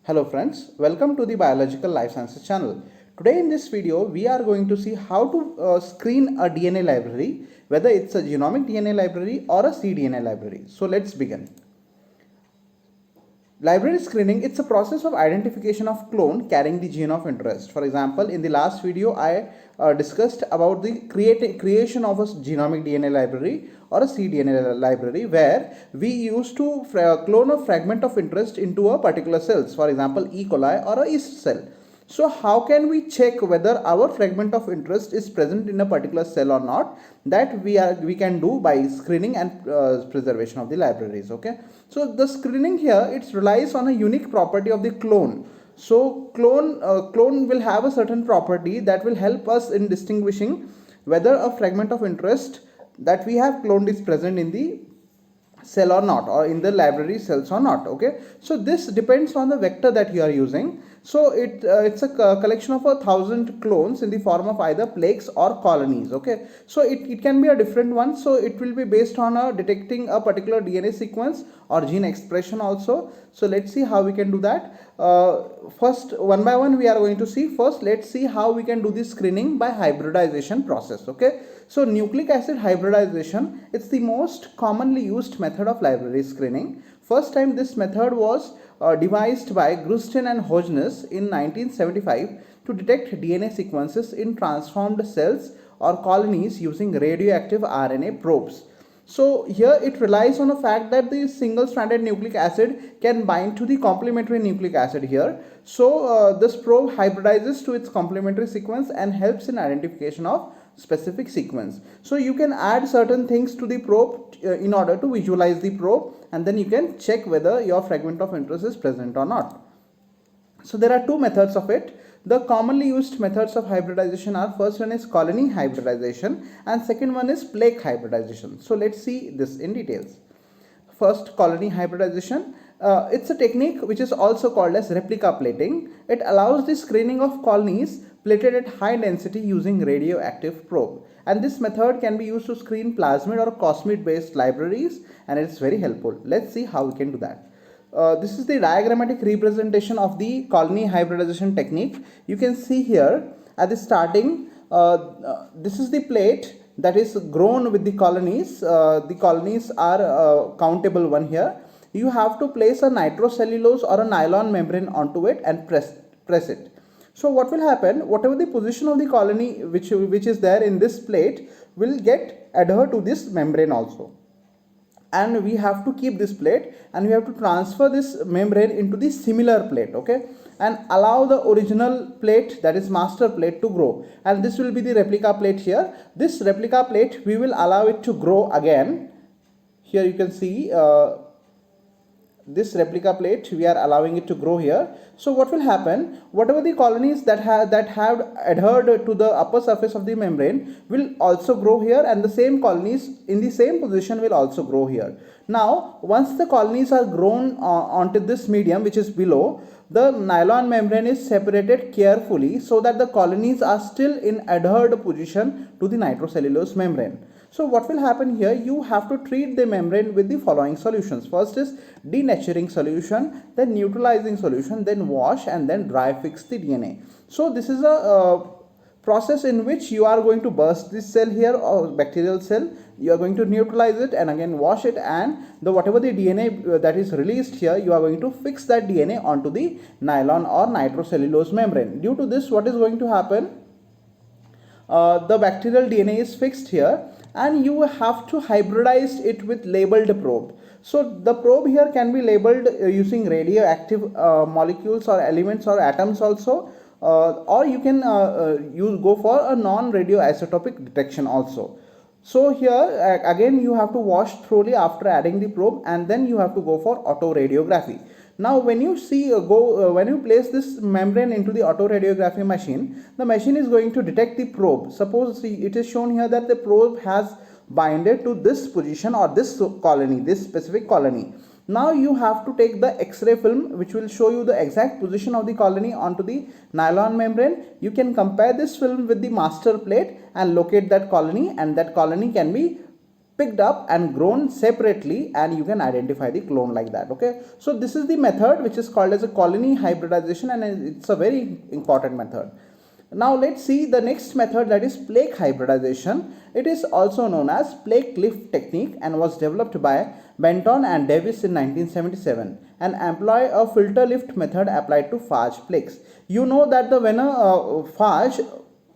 Hello friends, welcome to the Biological Life Sciences channel. Today in this video, we are going to see how to screen a DNA library, whether it's a genomic DNA library or a cDNA library. So let's begin. Library screening, it's a process of identification of clone carrying the gene of interest. For example, in the last video, I discussed about the creation of a genomic DNA library or a cDNA library where we used to clone a fragment of interest into a particular cells, for example, E. coli or a yeast cell. So how can we check whether our fragment of interest is present in a particular cell or not? That we can do by screening and preservation of the libraries. Okay. So the screening here, it relies on a unique property of the clone. So clone will have a certain property that will help us in distinguishing whether a fragment of interest that we have cloned is present in the cell or not, or in the library cells or not. Okay, so this depends on the vector that you are using. So it's a collection of 1,000 clones in the form of either plaques or colonies. Okay, so it can be a different one. So it will be based on detecting a particular DNA sequence or gene expression also. So let's see how we can do that. First, one by one we are going to see. First, let's see how we can do this screening by hybridization process. Okay, so nucleic acid hybridization, it's the most commonly used method of library screening. First time this method was devised by Grustin and Hodgins in 1975 to detect DNA sequences in transformed cells or colonies using radioactive RNA probes. So here it relies on the fact that the single stranded nucleic acid can bind to the complementary nucleic acid here. So this probe hybridizes to its complementary sequence and helps in identification of specific sequence. So you can add certain things to the probe in order to visualize the probe, and then you can check whether your fragment of interest is present or not. So there are two methods of it. The commonly used methods of hybridization are, first one is colony hybridization and second one is plaque hybridization. So let's see this in details. First, colony hybridization. It's a technique which is also called as replica plating. It allows the screening of colonies plated at high density using radioactive probe, and this method can be used to screen plasmid or cosmid based libraries, and it's very helpful. Let's see how we can do that. This is the diagrammatic representation of the colony hybridization technique. You can see here at the starting, this is the plate that is grown with the colonies. The colonies are countable one here. You have to place a nitrocellulose or a nylon membrane onto it and press it. So what will happen, whatever the position of the colony which is there in this plate will get adhered to this membrane also. And we have to keep this plate and we have to transfer this membrane into the similar plate. Okay, and allow the original plate, that is master plate, to grow, and this will be the replica plate here. This replica plate we will allow it to grow again. Here you can see this replica plate, we are allowing it to grow here. So what will happen, whatever the colonies that have adhered to the upper surface of the membrane will also grow here, and the same colonies in the same position will also grow here. Now once the colonies are grown onto this medium which is below, the nylon membrane is separated carefully so that the colonies are still in adhered position to the nitrocellulose membrane. So what will happen here, you have to treat the membrane with the following solutions. First is denaturing solution, then neutralizing solution, then wash, and then dry fix the DNA. So this is a process in which you are going to burst this cell here or bacterial cell, you are going to neutralize it and again wash it, and whatever the DNA that is released here, you are going to fix that DNA onto the nylon or nitrocellulose membrane. Due to this, what is going to happen, the bacterial DNA is fixed here, and you have to hybridize it with labeled probe. So the probe here can be labeled using radioactive molecules or elements or atoms also, or you can go for a non-radioisotopic detection also. So here again you have to wash thoroughly after adding the probe, and then you have to go for autoradiography. Now when you see when you place this membrane into the autoradiography machine, the machine is going to detect the probe. Suppose it is shown here that the probe has binded to this position or this colony, this specific colony. Now you have to take the X-ray film which will show you the exact position of the colony onto the nylon membrane. You can compare this film with the master plate and locate that colony, and that colony can be picked up and grown separately, and you can identify the clone like that. Okay, so this is the method which is called as a colony hybridization, and it's a very important method. Now let's see the next method, that is plaque hybridization. It is also known as plaque lift technique and was developed by Benton and Davis in 1977 and employ a filter lift method applied to phage plaques. You know that when a phage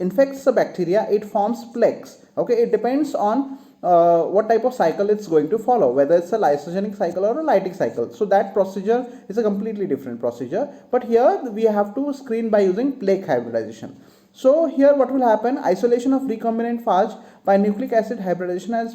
infects a bacteria, it forms plaques. Okay, it depends on what type of cycle it's going to follow, whether it's a lysogenic cycle or a lytic cycle. So that procedure is a completely different procedure, but here we have to screen by using plaque hybridization. So here what will happen, isolation of recombinant phage by nucleic acid hybridization as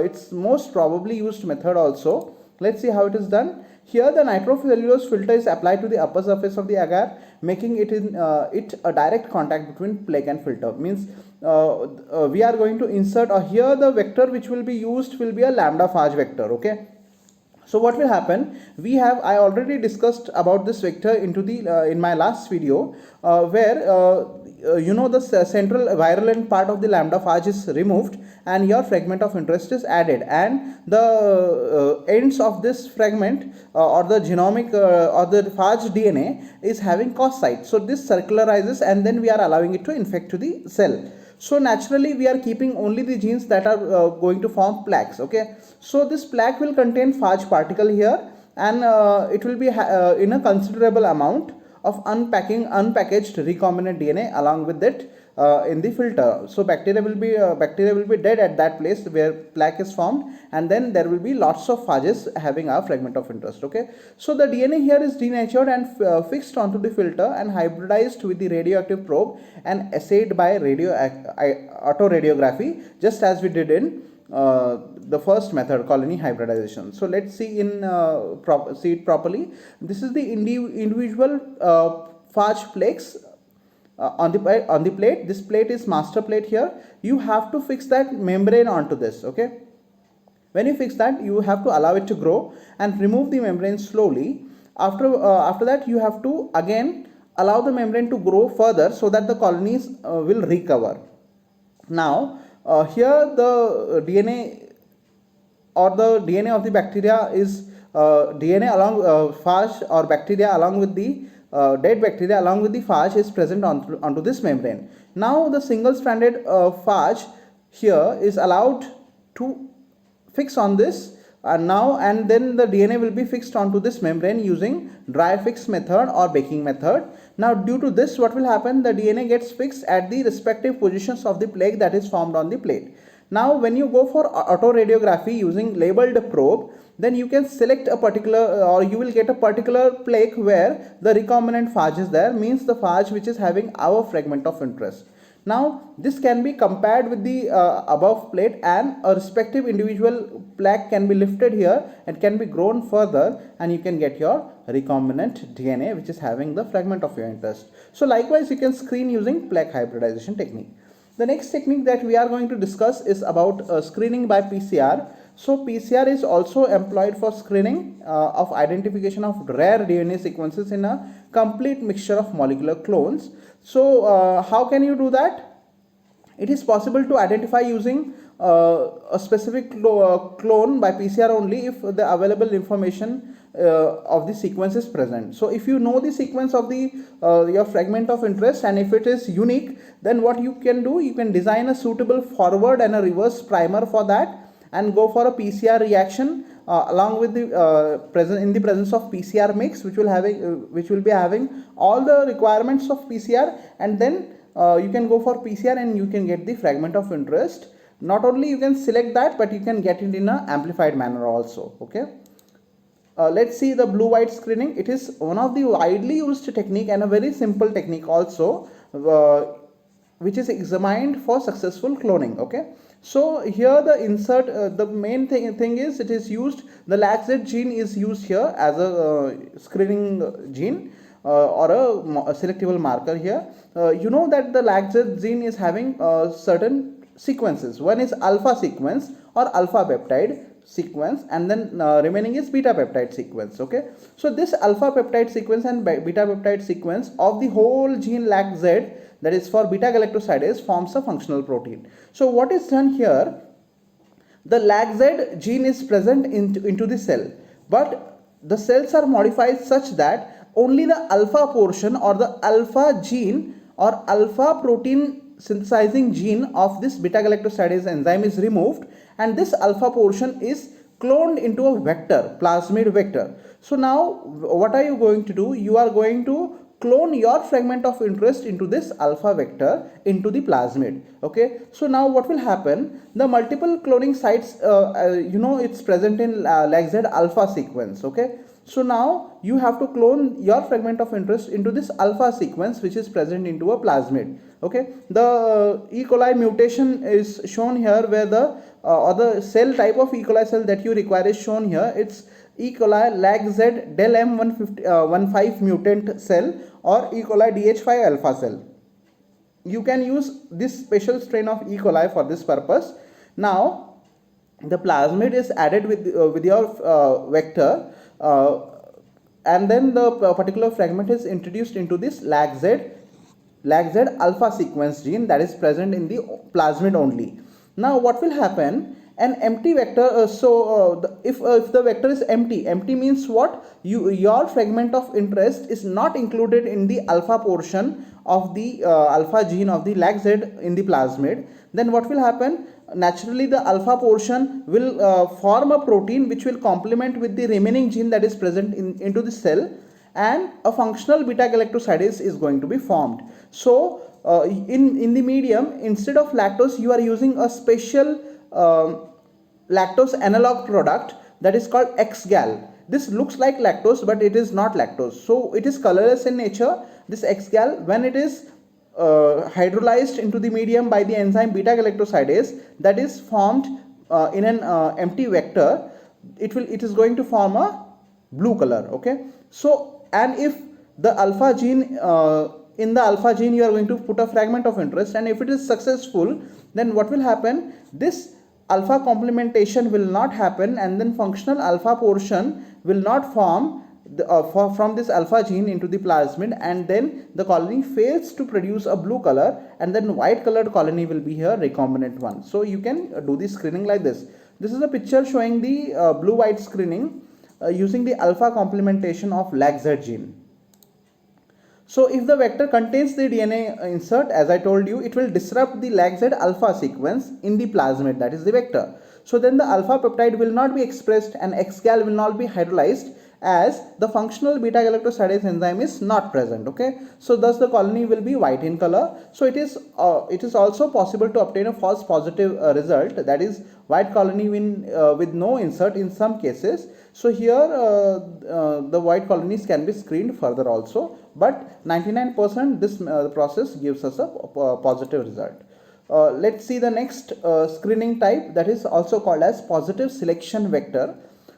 its most probably used method also. Let's see how it is done. Here the nitrocellulose filter is applied to the upper surface of the agar, making it a direct contact between plaque and filter. Means we are going to insert, or here the vector which will be used will be a lambda phage vector. Okay, so what will happen, I already discussed about this vector into the in my last video, where you know, the central virulent part of the lambda phage is removed and your fragment of interest is added, and the ends of this fragment or the genomic or the phage DNA is having cos site. So this circularizes and then we are allowing it to infect to the cell. So naturally we are keeping only the genes that are going to form plaques. Okay, so this plaque will contain phage particle here, and it will be in a considerable amount of unpackaged recombinant DNA along with it in the filter. So bacteria will be dead at that place where plaque is formed, and then there will be lots of phages having a fragment of interest. Okay, so the DNA here is denatured and fixed onto the filter and hybridized with the radioactive probe and assayed by autoradiography, just as we did in the first method, colony hybridization. So let's see see it properly. This is the individual phage plaques on the plate. This plate is master plate here. You have to fix that membrane onto this. Okay, when you fix that, you have to allow it to grow and remove the membrane slowly. After that, you have to again allow the membrane to grow further so that the colonies will recover. Now here the DNA or the DNA of the bacteria is DNA along phage or bacteria along with the dead bacteria along with the phage is present onto this membrane. Now the single stranded phage here is allowed to fix on this, and then the DNA will be fixed onto this membrane using dry fix method or baking method. Now due to this, what will happen, the DNA gets fixed at the respective positions of the plaque that is formed on the plate. Now when you go for autoradiography using labeled probe, then you can select a particular or you will get a particular plaque where the recombinant phage is there, means the phage which is having our fragment of interest. Now this can be compared with the above plate, and a respective individual plaque can be lifted here and can be grown further, and you can get your recombinant DNA which is having the fragment of your interest. So likewise you can screen using plaque hybridization technique. The next technique that we are going to discuss is about screening by PCR. So PCR is also employed for screening of identification of rare DNA sequences in a complete mixture of molecular clones. So how can you do that? It is possible to identify using a specific clone by PCR only if the available information of the sequence is present. So if you know the sequence of the your fragment of interest, and if it is unique, then what you can do, you can design a suitable forward and a reverse primer for that, and go for a PCR reaction along with the presence of PCR mix, which will be having all the requirements of PCR, and then you can go for PCR and you can get the fragment of interest. Not only you can select that, but you can get it in an amplified manner also. Okay. Let's see the blue-white screening. It is one of the widely used technique and a very simple technique also, which is examined for successful cloning. Okay, so here the insert, the main thing is it is used, the LAC-Z gene is used here as a screening gene or a selectable marker here. You know that the LAC-Z gene is having certain sequences. One is alpha sequence or alpha peptide sequence, and then remaining is beta peptide sequence. Okay, so this alpha peptide sequence and beta peptide sequence of the whole gene LAC-Z, that is for beta galactosidase, forms a functional protein. So what is done here, the LAGZ gene is present into the cell, but the cells are modified such that only the alpha portion or the alpha gene or alpha protein synthesizing gene of this beta galactosidase enzyme is removed, and this alpha portion is cloned into a vector, plasmid vector. So now what are you going to do? You are going to clone your fragment of interest into this alpha vector into the plasmid. Okay, so now what will happen? The multiple cloning sites, it's present in LAGZ alpha sequence. Okay, so now you have to clone your fragment of interest into this alpha sequence which is present into a plasmid. Okay, the E. coli mutation is shown here, where the or the cell type of E. coli cell that you require is shown here. It's E. coli LAGZ del M15 mutant cell or E. coli DH5 alpha cell. You can use this special strain of E. coli for this purpose. Now the plasmid is added with your vector, and then the particular fragment is introduced into this LAGZ alpha sequence gene that is present in the plasmid only. Now what will happen? An empty vector, if the vector is empty means what? Your fragment of interest is not included in the alpha portion of the alpha gene of the LAGZ in the plasmid. Then what will happen? Naturally the alpha portion will form a protein which will complement with the remaining gene that is present into the cell, and a functional beta galactosidase is going to be formed. So in the medium, instead of lactose, you are using a special lactose analog product that is called XGAL. This looks like lactose, but it is not lactose. So it is colorless in nature. This XGAL, when it is hydrolyzed into the medium by the enzyme beta galactosidase that is formed in an empty vector, it is going to form a blue color. Okay, so and if the alpha gene in the alpha gene you are going to put a fragment of interest, and if it is successful, then what will happen? This alpha complementation will not happen, and then functional alpha portion will not form from this alpha gene into the plasmid, and then the colony fails to produce a blue color, and then white colored colony will be here, recombinant one. So you can do the screening like this. This is a picture showing the blue white screening using the alpha complementation of LAGZ gene. So if the vector contains the DNA insert, as I told you, it will disrupt the LAGZ alpha sequence in the plasmid, that is the vector. So then the alpha peptide will not be expressed and XGAL will not be hydrolyzed, as the functional beta galactosidase enzyme is not present. Okay, so thus the colony will be white in color. So it is also possible to obtain a false positive result, that is white colony with no insert in some cases. So here the white colonies can be screened further also, but 99% this process gives us a positive result. Let's see the next screening type, that is also called as positive selection vector.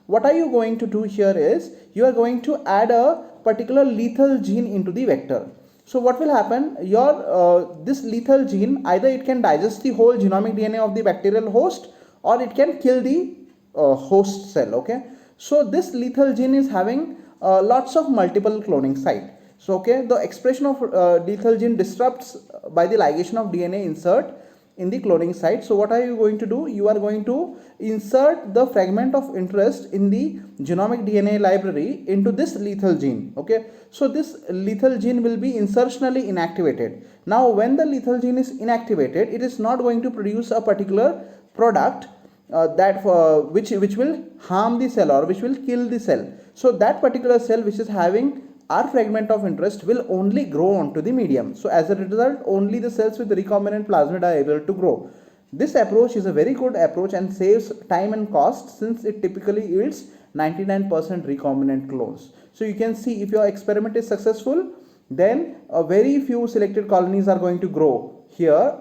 What are you going to do here is, you are going to add a particular lethal gene into the vector. So what will happen? Your this lethal gene, either it can digest the whole genomic DNA of the bacterial host, or it can kill the host cell. Okay, so this lethal gene is having lots of multiple cloning site. So okay, the expression of lethal gene disrupts by the ligation of DNA insert in the cloning site. So what are you going to do? You are going to insert the fragment of interest in the genomic DNA library into this lethal gene. Okay, so this lethal gene will be insertionally inactivated. Now when the lethal gene is inactivated, it is not going to produce a particular product which will harm the cell or which will kill the cell. So that particular cell which is having our fragment of interest will only grow onto the medium. So as a result, only the cells with recombinant plasmid are able to grow. This approach is a very good approach and saves time and cost, since it typically yields 99% recombinant clones. So you can see, if your experiment is successful, then a very few selected colonies are going to grow here,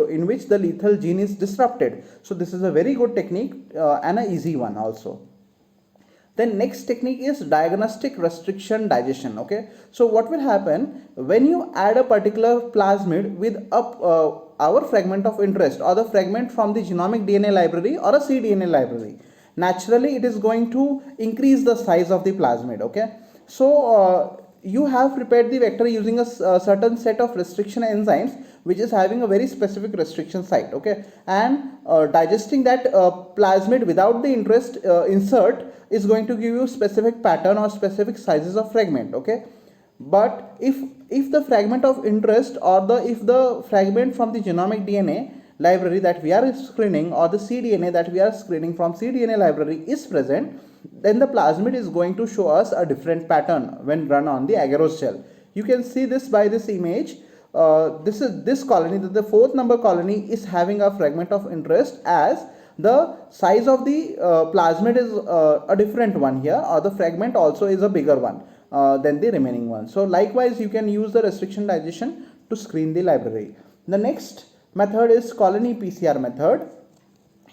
in which the lethal gene is disrupted. So this is a very good technique and an easy one also. Then next technique is diagnostic restriction digestion. Okay, so what will happen when you add a particular plasmid with our fragment of interest, or the fragment from the genomic DNA library or a cDNA library? Naturally it is going to increase the size of the plasmid. Okay, so you have prepared the vector using a certain set of restriction enzymes which is having a very specific restriction site, okay, and digesting that plasmid without the interest insert is going to give you specific pattern or specific sizes of fragment, okay. But if the fragment of interest or if the fragment from the genomic DNA library that we are screening or the cDNA that we are screening from cDNA library is present, then the plasmid is going to show us a different pattern when run on the agarose gel. You can see this by this image. This colony, the 4th number colony, is having a fragment of interest, as the size of the plasmid is a different one here, or the fragment also is a bigger one than the remaining one. So likewise you can use the restriction digestion to screen the library. The next method is colony PCR method.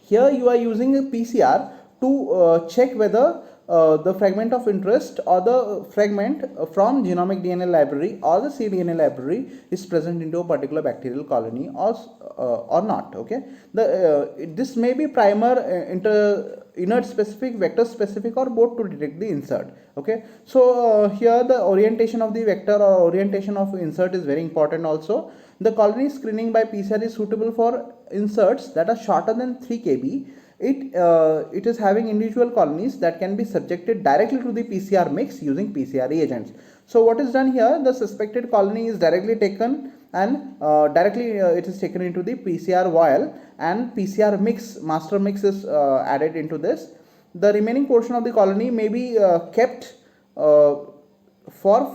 Here you are using a PCR to check whether the fragment of interest or the fragment from genomic DNA library or the cDNA library is present into a particular bacterial colony or not, okay. This may be primer, inert specific, vector specific, or both to detect the insert, okay. So here the orientation of the vector or orientation of insert is very important also. The colony screening by PCR is suitable for inserts that are shorter than 3 kb. It is having individual colonies that can be subjected directly to the PCR mix using PCR reagents. So what is done here, the suspected colony is directly taken and it is taken into the PCR vial, and PCR mix, master mix, is added into this. The remaining portion of the colony may be kept for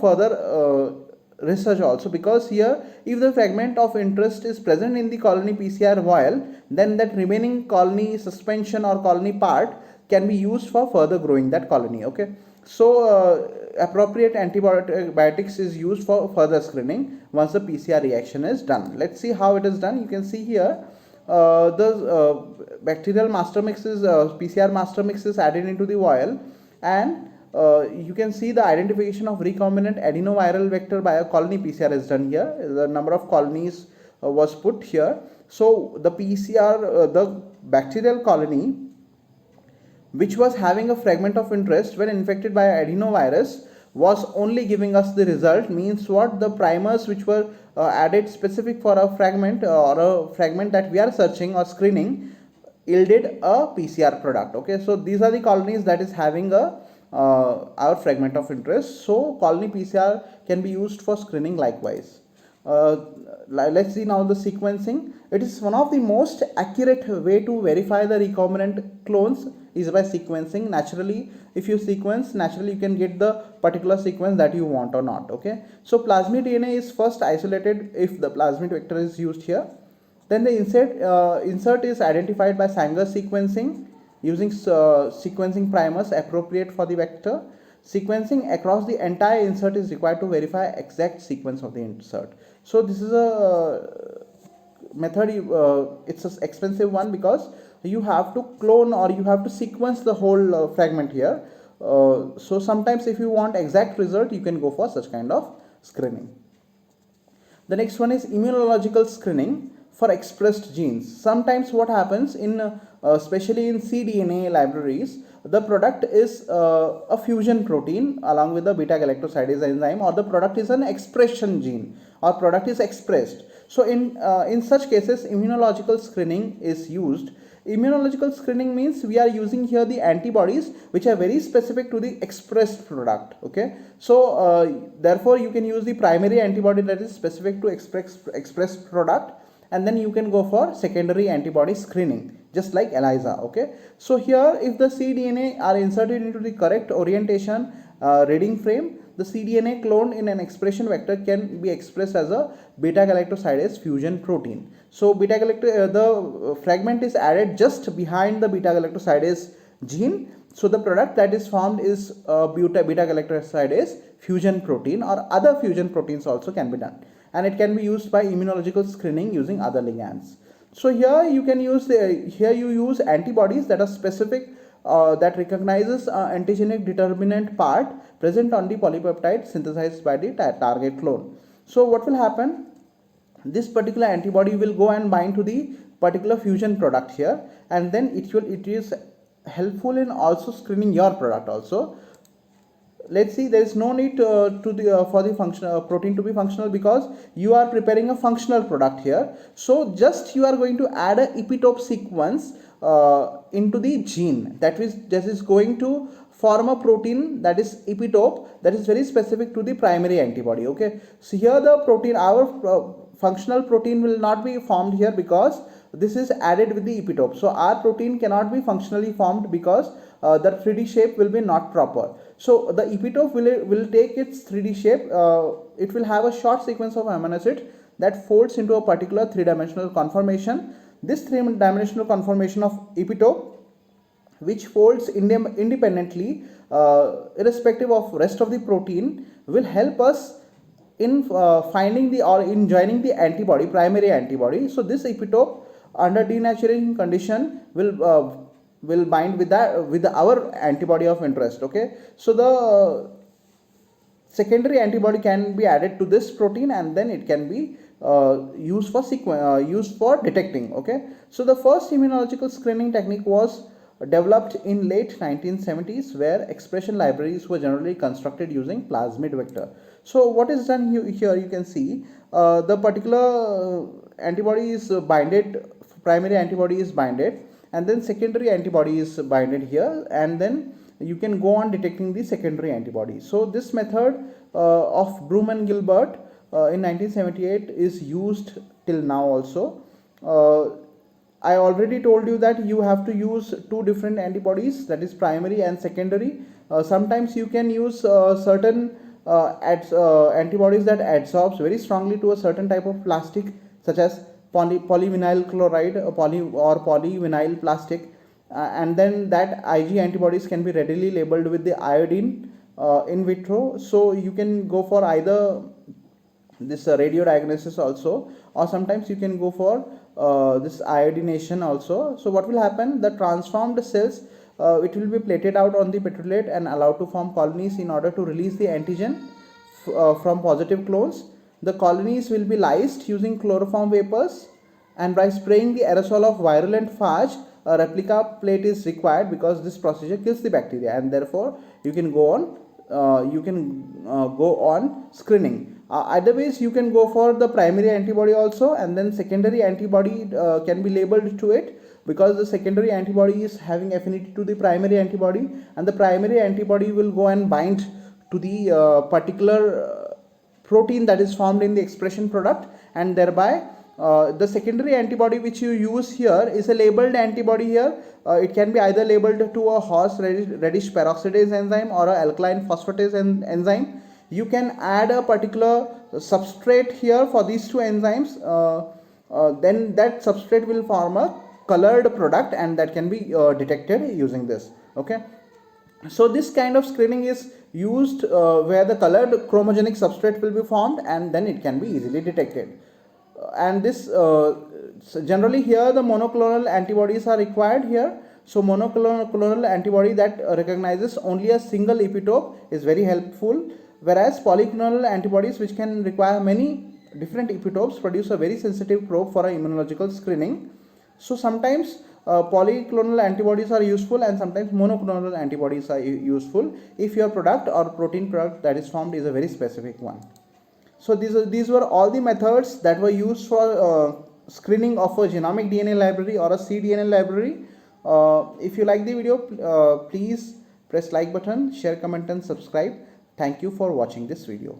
further research also, because here if the fragment of interest is present in the colony PCR vial, then that remaining colony suspension or colony part can be used for further growing that colony, okay. So appropriate antibiotics is used for further screening once the PCR reaction is done. Let's see how it is done. You can see here the bacterial master mix is PCR master mix is added into the vial, and you can see the identification of recombinant adenoviral vector by a colony PCR is done here. The number of colonies was put here. So the PCR, the bacterial colony which was having a fragment of interest when infected by adenovirus was only giving us the result, means what, the primers which were added specific for a fragment or a fragment that we are searching or screening yielded a PCR product, okay. So these are the colonies that is having a our fragment of interest. So colony PCR can be used for screening likewise. Let's see now the sequencing. It is one of the most accurate way to verify the recombinant clones is by sequencing. Naturally, if you sequence, naturally you can get the particular sequence that you want or not, okay. So plasmid DNA is first isolated if the plasmid vector is used here. Then the insert is identified by Sanger sequencing using sequencing primers appropriate for the vector. Sequencing across the entire insert is required to verify exact sequence of the insert. So this is a method, it's an expensive one because you have to clone or you have to sequence the whole fragment here. So sometimes if you want exact result, you can go for such kind of screening. The next one is immunological screening for expressed genes. Sometimes what happens in especially in cDNA libraries, the product is a fusion protein along with the beta galactosidase enzyme, or the product is an expression gene or product is expressed. So in such cases immunological screening is used. Immunological screening means we are using here the antibodies which are very specific to the expressed product, okay. So therefore you can use the primary antibody that is specific to expressed product, and then you can go for secondary antibody screening just like ELISA, okay. So here if the cDNA are inserted into the correct orientation reading frame, the cDNA cloned in an expression vector can be expressed as a beta galactosidase fusion protein. So the fragment is added just behind the beta galactosidase gene. So the product that is formed is beta galactosidase fusion protein, or other fusion proteins also can be done, and it can be used by immunological screening using other ligands. So here you can use you use antibodies that are specific that recognizes antigenic determinant part present on the polypeptide synthesized by the target clone. So what will happen? This particular antibody will go and bind to the particular fusion product here, and then it is helpful in also screening your product also. let's see, there is no need to the for the function protein to be functional, because you are preparing a functional product here. So just you are going to add a epitope sequence into the gene, that is going to form a protein, that is epitope, that is very specific to the primary antibody. Okay, so here the protein, our functional protein will not be formed here because this is added with the epitope. So our protein cannot be functionally formed because the 3D shape will be not proper. So the epitope will take its 3D shape. It will have a short sequence of amino acid that folds into a particular three-dimensional conformation. This three-dimensional conformation of epitope, which folds independently irrespective of rest of the protein, will help us in finding the or in joining the antibody, primary antibody. So this epitope under denaturation condition will bind with that with our antibody of interest. Okay, so the secondary antibody can be added to this protein, and then it can be used for detecting. Okay, so the first immunological screening technique was developed in late 1970s, where expression libraries were generally constructed using plasmid vector. So what is done here, you can see the particular antibody is binded, primary antibody is binded, and then secondary antibody is binded here, and then you can go on detecting the secondary antibody. So this method of Broom and Gilbert in 1978 is used till now also. I already told you that you have to use two different antibodies, that is primary and secondary. Sometimes you can use certain antibodies that adsorbs very strongly to a certain type of plastic, such as polyvinyl chloride or polyvinyl plastic, and then that Ig antibodies can be readily labeled with the iodine in vitro. So you can go for either this radiodiagnosis also, or sometimes you can go for this iodination also. So what will happen, the transformed cells, it will be plated out on the petrolate and allowed to form colonies in order to release the antigen from positive clones. The colonies will be lysed using chloroform vapors, and by spraying the aerosol of virulent phage, a replica plate is required, because this procedure kills the bacteria, and therefore you can go on screening. Otherwise you can go for the primary antibody also, and then secondary antibody can be labeled to it, because the secondary antibody is having affinity to the primary antibody, and the primary antibody will go and bind to the particular protein that is formed in the expression product, and thereby the secondary antibody which you use here is a labeled antibody here. It can be either labeled to a horse radish peroxidase enzyme or a alkaline phosphatase enzyme. You can add a particular substrate here for these two enzymes, then that substrate will form a colored product, and that can be detected using this. Okay, so this kind of screening is used where the colored chromogenic substrate will be formed, and then it can be easily detected. And this generally here the monoclonal antibodies are required here. So monoclonal antibody that recognizes only a single epitope is very helpful, whereas polyclonal antibodies, which can require many different epitopes, produce a very sensitive probe for immunological screening. So sometimes polyclonal antibodies are useful, and sometimes monoclonal antibodies are useful if your product or protein product that is formed is a very specific one. So these were all the methods that were used for screening of a genomic DNA library or a cDNA library. If you like the video, please press like button, share, comment and subscribe. Thank you for watching this video.